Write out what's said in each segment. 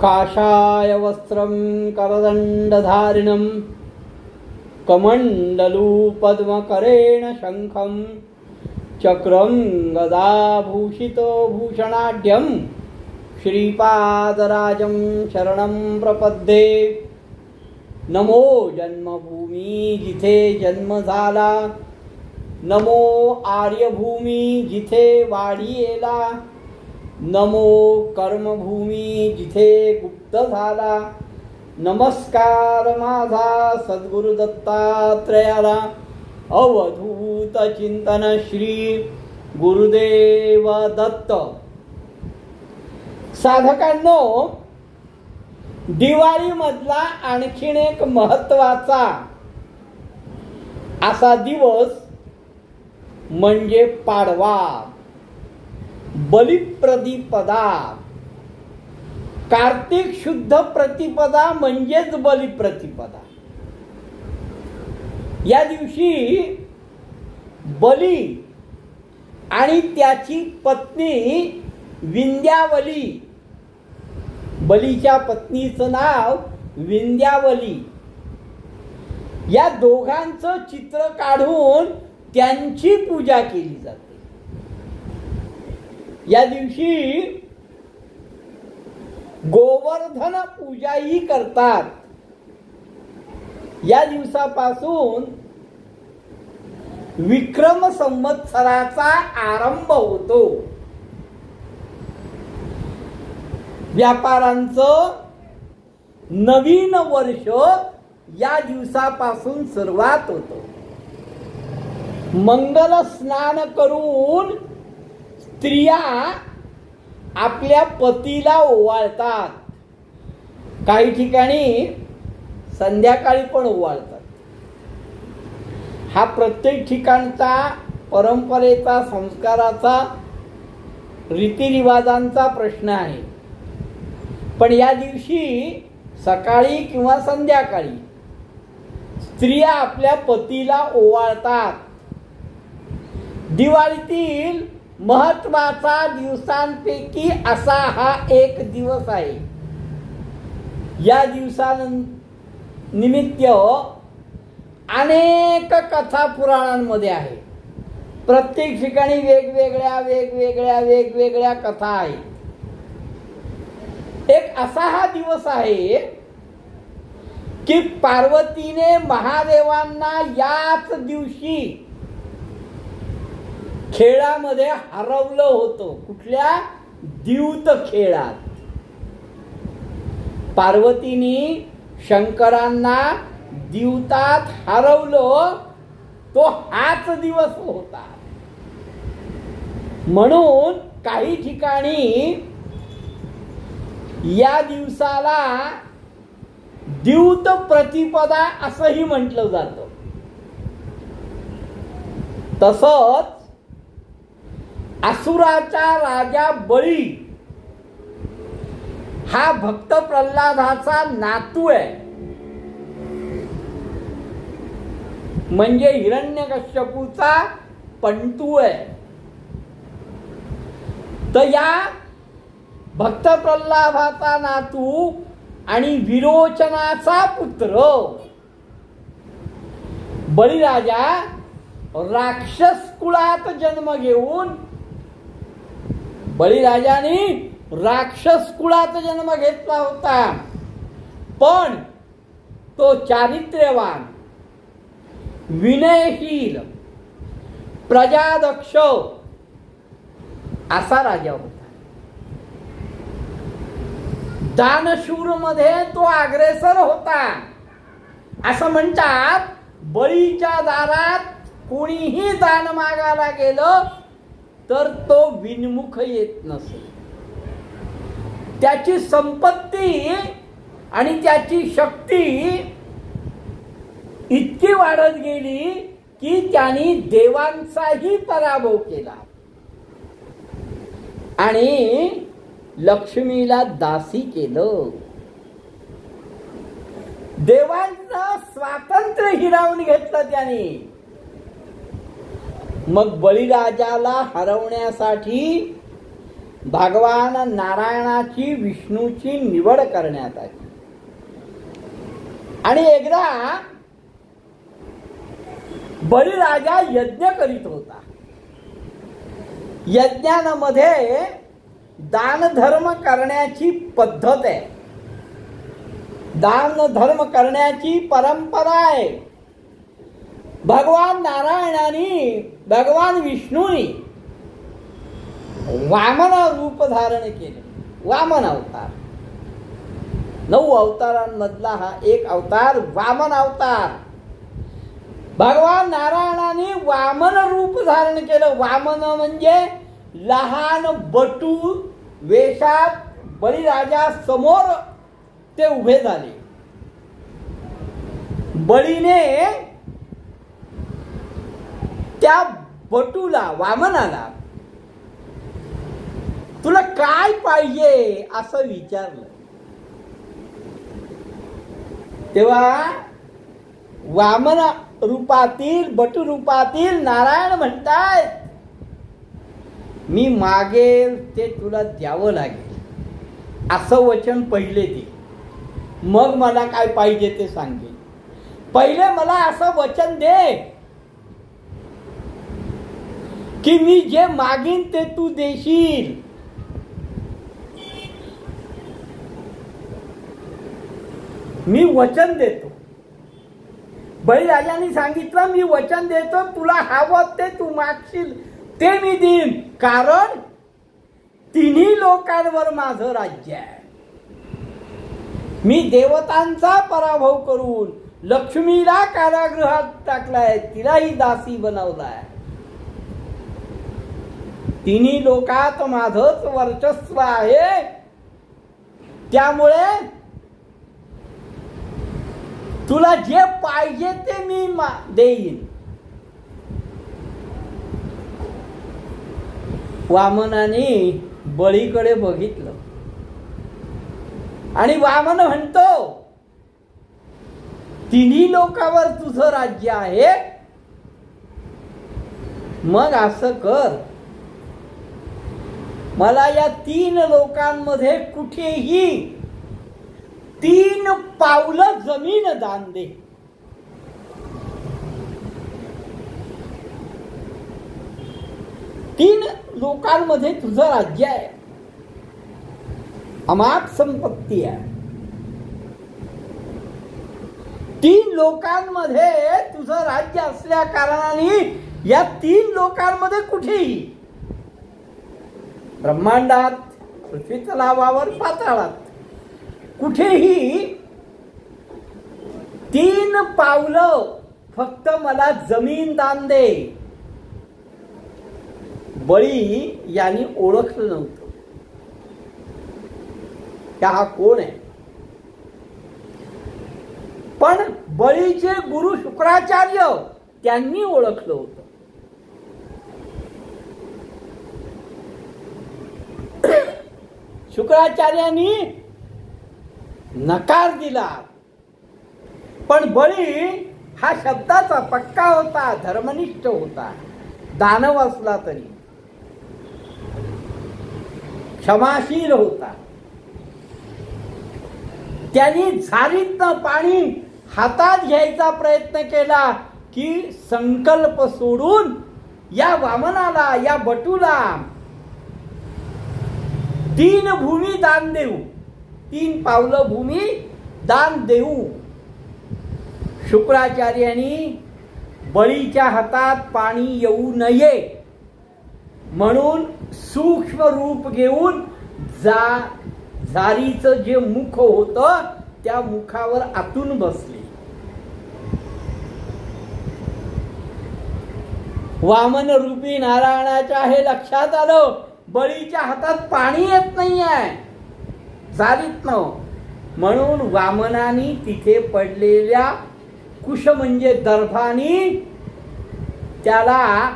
काषाय वस्त्रं करदण्डधारिणं कमण्डलू पद्मकरेण शङ्खं चक्रं गदाभूषितो भूषणाढ्यं श्रीपादराजं शरणं प्रपद्ये। नमो जन्मभूमी जिथे जन्म झाला, नमो आर्यभूमी जिथे वाढीला, नमो कर्मभूमी जिथे गुप्त झाला। नमस्कार माझा सद्गुरु दत्तात्रयाला, अवधूत चिंतन श्री गुरुदेव दत्त। साधकांनो, दिवाळी मधला आणखीन एक महत्वाचा असा दिवस म्हणजे पाडवा, बलिप्रतिपदा। कार्तिक शुद्ध प्रतिपदा म्हणजेच बलिप्रतिपदा। या दिवशी बली आणि त्याची पत्नी विंध्यावली, बलीच्या पत्नीचं नाव विंध्यावली, या दोघांचं चित्र काढून त्यांची पूजा केली जाते। या दिवशी गोवर्धन पूजाही करतात। या दिवसापासून विक्रम संवत्सराचा आरंभ होतो। व्यापारांचं नवीन वर्ष या दिवसापासून सुरुवात होतो। मंगल स्नान करून स्त्रिया आपल्या पतीला ओवाळतात। काही ठिकाणी संध्याकाळी पण ओवाळतात। हा प्रत्येक ठिकाणचा परंपरेचा, संस्काराचा, रीतिरिवाजांचा प्रश्न आहे। पण या दिवशी सकाळी किंवा संध्याकाळी स्त्रिया आपल्या पतीला ओवाळतात। दिवाळीतील महत्वाचा दिवसांपैकी असा हा एक दिवस आहे। या दिवसानिमित्त अनेक कथा पुराणांमध्ये आहे। प्रत्येक ठिकाणी वेगवेगळ्या कथा आहेत। एक असा हा दिवस आहे की पार्वतीने महादेवांना याच दिवशी खेळामध्ये हरवलं होतं। कुठल्या? द्यूत खेळात पार्वतीने शंकरांना द्यूतात हरवलं। तो हाच दिवस होता। म्हणून काही ठिकाणी या दिवसाला द्यूत प्रतिपदा असंही म्हटलं जातं। तसंच असुराचा राजा बळी हा भक्त प्रल्हादाचा नातू आहे, म्हणजे हिरण्यकश्यपूचा पंतू आहे। तर या भक्त प्रल्हादाचा नातू आणि विरोचनाचा पुत्र बळीराजा राक्षस कुळात जन्म घेऊन, बळीराजाने राक्षस कुळात जन्म घेतला होता। पण तो चारित्र्यवान, विनयशील, प्रजादक्ष असा राजा होता। दानशूर मध्ये तो अग्रेसर होता। असं म्हणतात, बळीच्या दारात कोणीही दान मागायला गेलं तर तो विनमुख येत नसे। त्याची संपत्ती आणि त्याची शक्ती इतकी वाढत गेली की त्यांनी देवांचाही पराभव केला आणि लक्ष्मीला दासी केलं। देवांचं स्वातंत्र्य हिरावून घेतलं त्यांनी। मग बळीराजाला हरवण्यासाठी भगवान नारायणाची विष्णूची निवड करण्यात आली. आणि एकदा बळीराजा यज्ञ करीत होता. यज्ञांमध्ये दान धर्म करण्याची पद्धत आहे, दान धर्म करण्याची परंपरा आहे. भगवान नारायणाने, भगवान विष्णूने वामन रूप धारण केले. वामन अवतार, 9 अवतारांमधला हा एक अवतार वामन अवतार. भगवान नारायणाने वामन रूप धारण केलं. वामन म्हणजे लहान बटू वेशात बळीराजा समोर ते उभे झाले. बळीने त्या बटूला, वामनाला, तुला काय पाहिजे असं विचारलं. तेव्हा वामन रूपातील, बटू रूपातील नारायण म्हणतायत, मी मागेल ते तुला द्यावं लागेल असं वचन पहिले दे, मग मला काय पाहिजे ते सांगेल. पहिले मला असं वचन दे की मी जे मागीन ते तू देशील. मी वचन देतो. बळीराजाने सांगितलं, मी वचन देतो, तुला हवं ते तू मागशील ते मी देईन, कारण तिन्ही लोकांवर माझं राज्य आहे. मी देवतांचा पराभव करून लक्ष्मीला कारागृहात टाकलाय, तिलाही दासी बनवलाय. तिन्ही लोकात माझंच वर्चस्व आहे. त्यामुळे तुला जे पाहिजे ते मी देईन. वामनाने बळीकडे बघितलं आणि वामन म्हणतो, तिन्ही लोकांवर तुझं राज्य आहे, मग असं कर, मला या 3 लोकांमध्ये कुठेही 3 पावलं जमीन दान दे. तीन लोकांमध्ये तुझं राज्य आहे, अमाप संपत्ती आहे. 3 लोकांमध्ये तुझं राज्य असल्या कारणाने या 3 लोकांमध्ये कुठेही, ब्रह्मांडात, पृथ्वी तलावावर, पाताळात, कुठेही 3 पावलं फक्त मला जमीन दान दे. बळी यांनी ओळखलं नव्हतं की हा कोण आहे. पण बळीचे गुरु शुक्राचार्य त्यांनी ओळखलं होतं. शुक्राचार्यांनी नकार दिला, पण बळी हा शब्दाचा पक्का होता, धर्मनिष्ठ होता, दानव असला तरी क्षमाशील होता. त्यांनी झारीतनं पाणी हातात घ्यायचा प्रयत्न केला की संकल्प सोडून या वामनाला, या बटूला 3 भूमी दान देऊ, 3 पावलं भूमी दान देऊ. शुक्राचार्यांनी बळीच्या हातात पाणी येऊ नये म्हणून सूक्ष्म रूप घेऊन झारीचं जे मुख होतं त्या मुखावर आतून बसले. वामन रूपी नारायणाच्या हे लक्षात आलं, बळीच्या हातात पाणी येत नाहीये झारीतनं, म्हणून वामनाने तिथे पडलेल्या कुश म्हणजे दर्भानी त्याला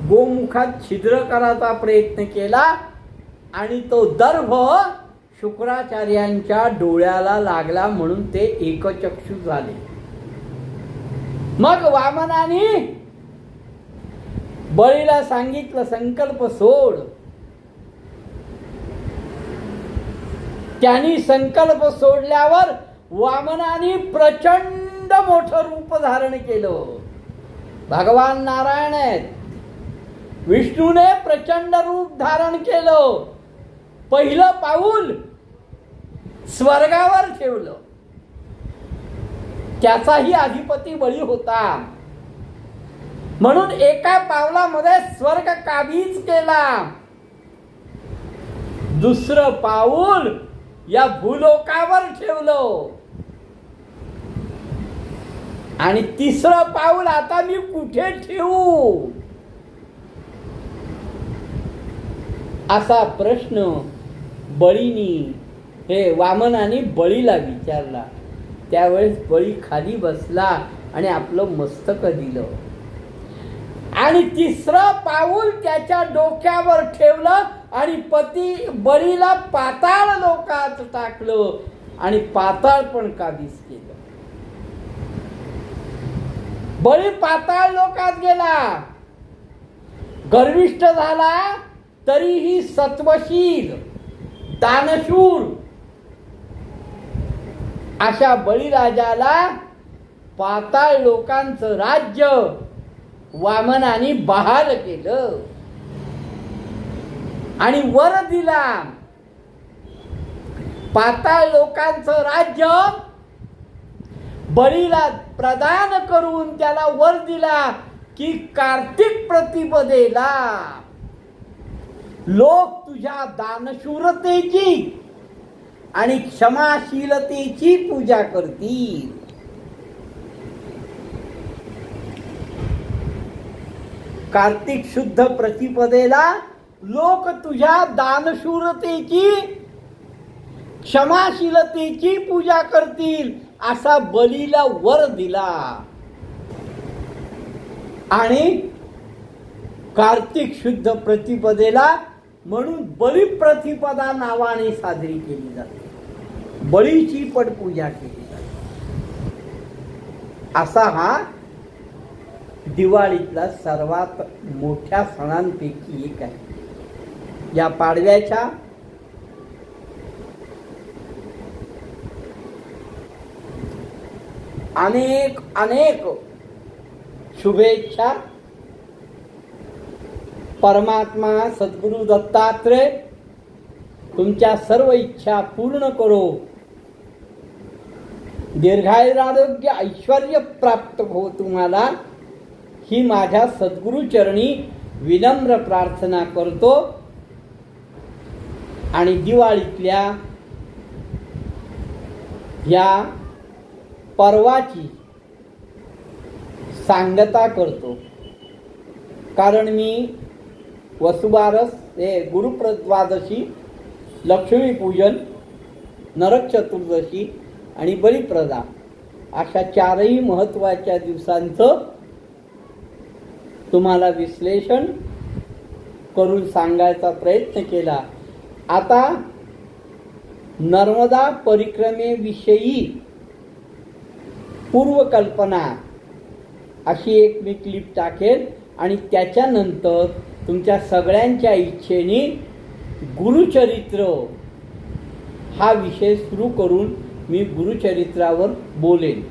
गोमुखात छिद्र करायचा प्रयत्न केला आणि तो दर्भ शुक्राचार्यांच्या डोळ्याला लागला, म्हणून ते एकचक्षु झाले. मग वामनाने बळीला सांगितलं, संकल्प सोड, त्यांनी संकल्प सोडल्यावर वामनाने प्रचंड मोठं रूप धारण केलं. भगवान नारायण आहेत. विष्णूने प्रचंड रूप धारण केलं. पहिलं पाऊल स्वर्गावर ठेवलं. त्याचाही अधिपती बळी होता. म्हणून एका पावलामध्ये स्वर्ग काबीज केला. दुसरं पाऊल या भूलोकावर ठेवलं. आणि तिसरं पाऊल आता मी कुठे ठेवू असा प्रश्न बळीनी हे वामनाने बळीला विचारला. त्यावेळेस बळी खाली बसला आणि आपलं मस्तक दिलं. आणि तिसरं पाऊल त्याच्या डोक्यावर ठेवलं आणि बळीला पाताळ लोकात टाकलं आणि पाताळ पण काबीज केलं. बळी पाताळ लोकात गेला. गर्विष्ठ झाला तरीही सत्वशील दानशूर अशा बळीराजाला पाताळ लोकांचं राज्य वामनाने बहाल केलं आणि वर दिला. पाताळ लोकांचं राज्य बळीला प्रदान करून त्याला वर दिला की कार्तिक प्रतिपदेला लोक तुझ्या दानशूरतेची आणि क्षमाशीलतेची पूजा करतील. कार्तिक शुद्ध प्रतिपदेला लोक तुझ्या दानशूरतेची क्षमाशीलतेची पूजा करतील असा बलीला वर दिला. आणि कार्तिक शुद्ध प्रतिपदेला म्हणून बलिप्रतिपदा नावाने साजरी केली जाते. बळीची पण पूजा केली जाते. असा हा दिवाळीतला सर्वात मोठ्या सणांपैकी एक आहे. या पाडव्याच्या अनेक अनेक शुभेच्छा. परमात्मा सद्गुरु दत्तात्रेय तुमच्या सर्व इच्छा पूर्ण करो. दीर्घायुरारोग्य ऐश्वर्य प्राप्त हो तुम्हाला, ही माझ्या सद्गुरुचरणी विनम्र प्रार्थना करतो. आणि दिवाळीतल्या या पर्वाची सांगता करतो. कारण मी वसुबारस हे गुरुप्रद्वादशी, लक्ष्मीपूजन, नरक चतुर्दशी आणि बलिप्रदा अशा चारही महत्त्वाच्या दिवसांचं तुम्हाला विश्लेषण करून सांगायचा प्रयत्न केला. आता नर्मदा परिक्रमेविषयी पूर्वकल्पना अशी एक मी क्लिप टाकेल आणि त्याच्यानंतर तुमच्या सगळ्यांच्या इच्छेने गुरुचरित्र हा विषय सुरू करून मी गुरुचरित्रावर बोलेन.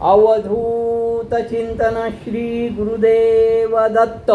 अवधूत चिंतन श्री गुरुदेव दत्त.